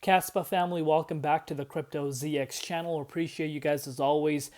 Kaspa family, welcome back to the Crypto ZX channel. Appreciate you guys as always.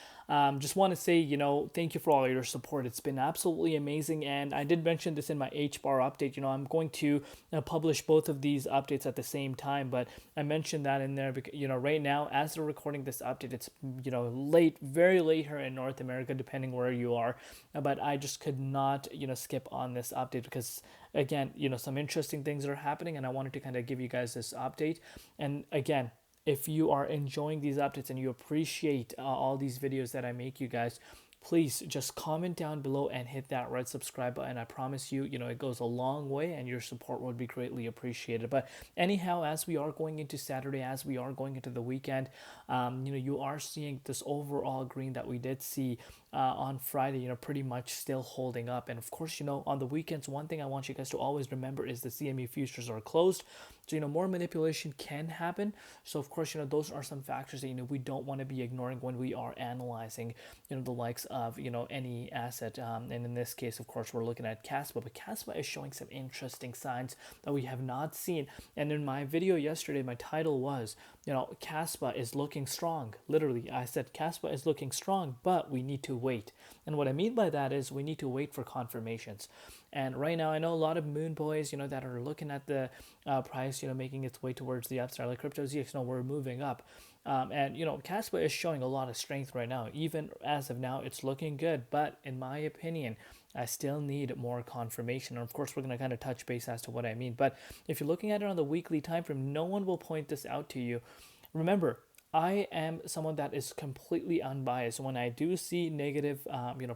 Just want to say, thank you for all your support. It's been absolutely amazing. And I did mention this in my HBAR update. I'm going to publish both of these updates at the same time. But I mentioned that in there because, right now, as we're recording this update, it's, late, very late here in North America, depending where you are. But I just could not, skip on this update because, again, some interesting things are happening. And I wanted to kind of give you guys this update. And again, if you are enjoying these updates and you appreciate all these videos that I make you guys, please just comment down below and hit that red subscribe button. I promise you, it goes a long way and your support would be greatly appreciated. But anyhow, as we are going into Saturday, as we are going into the weekend, you are seeing this overall green that we did see on Friday, pretty much still holding up. And of course, on the weekends, one thing I want you guys to always remember is the CME futures are closed. So, more manipulation can happen. So, of course, those are some factors that, we don't want to be ignoring when we are analyzing, the likes of, any asset. And in this case, of course, we're looking at Caspa. But Caspa is showing some interesting signs that we have not seen. And in my video yesterday, my title was, Caspa is looking strong. Literally, I said Caspa is looking strong, but we need to wait. And what I mean by that is we need to wait for confirmations. And right now, I know a lot of moon boys, that are looking at the price, making its way towards the upside. Like Crypto ZX, we're moving up. And, Caspa is showing a lot of strength right now. Even as of now, it's looking good. But in my opinion, I still need more confirmation. And of course, we're going to kind of touch base as to what I mean. But if you're looking at it on the weekly time frame, no one will point this out to you. Remember, I am someone that is completely unbiased. When I do see negative,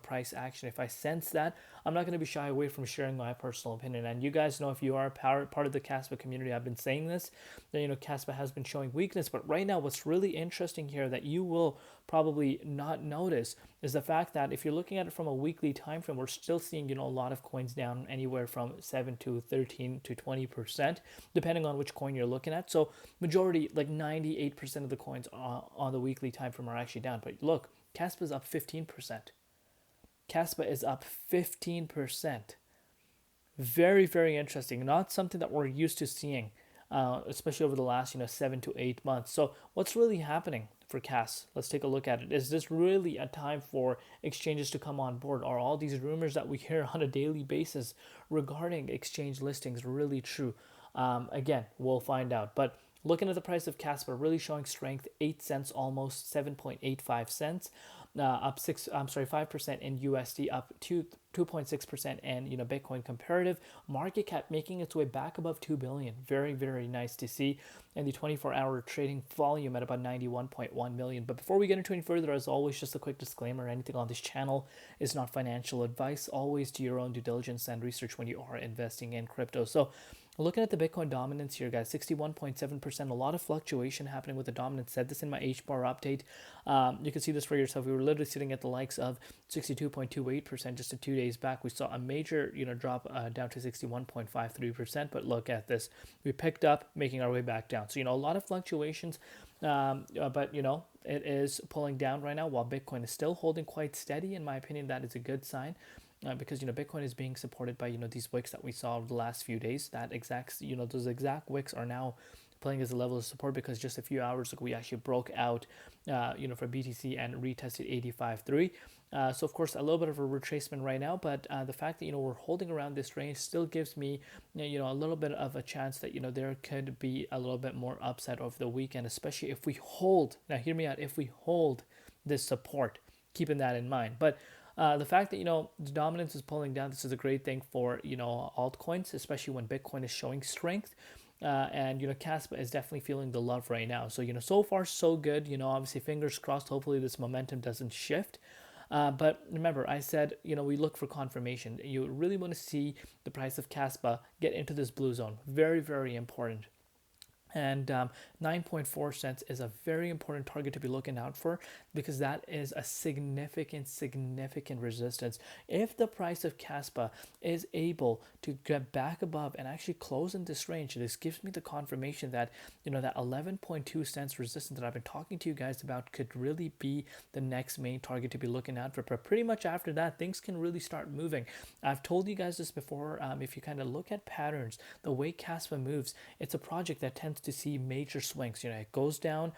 price action, if I sense that, I'm not going to be shy away from sharing my personal opinion. And you guys know, if you are part of the Caspa community, I've been saying this, that, Caspa has been showing weakness. But right now, what's really interesting here that you will probably not notice is the fact that if you're looking at it from a weekly time frame, we're still seeing, a lot of coins down anywhere from 7 to 13 to 20%, depending on which coin you're looking at. So majority, like 98% of the coins on the weekly time frame are actually down. But look, Caspa is up 15%. Caspa is up 15%. Very, very interesting. Not something that we're used to seeing, especially over the last, 7 to 8 months. So what's really happening for CAS? Let's take a look at it. Is this really a time for exchanges to come on board? Are all these rumors that we hear on a daily basis regarding exchange listings really true? Again, we'll find out. But looking at the price of Caspa, really showing strength, 8 cents almost, 7.85 cents. Up 5% in USD, up 2.6% and Bitcoin comparative. Market cap making its way back above 2 billion. Very, very nice to see. And the 24-hour trading volume at about 91.1 million. But before we get into any further, as always, just a quick disclaimer: anything on this channel is not financial advice. Always do your own due diligence and research when you are investing in crypto. So looking at the Bitcoin dominance here, guys, 61.7%. A lot of fluctuation happening with the dominance. Said this in my HBAR update. You can see this for yourself. We were literally sitting at the likes of 62.28% just 2 days back. We saw a major, drop down to 61.53%. But look at this. We picked up, making our way back down. So, a lot of fluctuations. But, it is pulling down right now while Bitcoin is still holding quite steady. In my opinion, that is a good sign. Because Bitcoin is being supported by these wicks that we saw over the last few days. That exact those exact wicks are now playing as a level of support, because just a few hours ago we actually broke out for BTC and retested 85.3. So of course a little bit of a retracement right now, but the fact that we're holding around this range still gives me a little bit of a chance that there could be a little bit more upside over the weekend, especially if we hold. Now hear me out. If we hold this support, keeping that in mind. But the fact that the dominance is pulling down, this is a great thing for altcoins, especially when Bitcoin is showing strength. And Caspa is definitely feeling the love right now. So so far so good. Obviously fingers crossed. Hopefully this momentum doesn't shift. But remember, I said we look for confirmation. You really want to see the price of Caspa get into this blue zone. Very, very important. And 9.4 cents is a very important target to be looking out for, because that is a significant resistance. If the price of Caspa is able to get back above and actually close in this range, this gives me the confirmation that that 11.2 cents resistance that I've been talking to you guys about could really be the next main target to be looking out for. But pretty much after that, things can really start moving. I've told you guys this before. If you kind of look at patterns, the way Caspa moves, it's a project that tends to see major swings. It goes down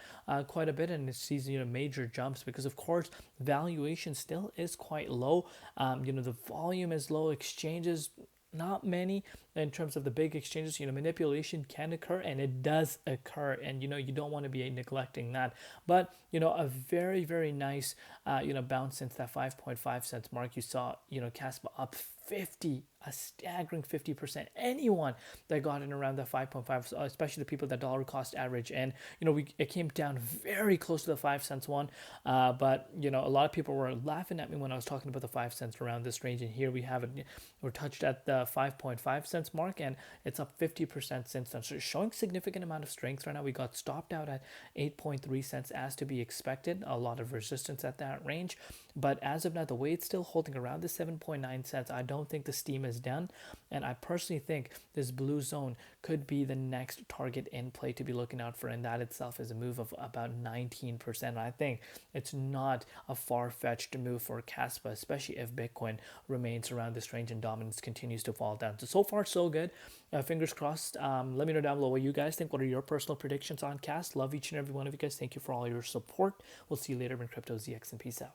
quite a bit, and it sees major jumps because, of course, valuation still is quite low. The volume is low. Exchanges, not many in terms of the big exchanges. Manipulation can occur, and it does occur, and you don't want to be neglecting that. But a very, very nice bounce since that 5.5 cents mark. You saw Caspa up 50, a staggering 50%. Anyone that got in around the 5.5, especially the people that dollar cost average, and it came down very close to the 5 cents one. But a lot of people were laughing at me when I was talking about the 5 cents around this range, and here we have it. We're touched at the 5.5 cents mark, and it's up 50% since then. So showing significant amount of strength right now. We got stopped out at 8.3 cents as to be expected. A lot of resistance at that range, but as of now, the way it's still holding around the 7.9 cents, I don't think the steam is done. And I personally think this blue zone could be the next target in play to be looking out for, and that itself is a move of about 19%. I think it's not a far-fetched move for Caspa, especially if Bitcoin remains around this range and dominance continues to fall down. So far, so good. Fingers crossed. Let me know down below what you guys think. What are your personal predictions on Cas? Love each and every one of you guys. Thank you for all your support. We'll see you later in Crypto ZX, and peace out.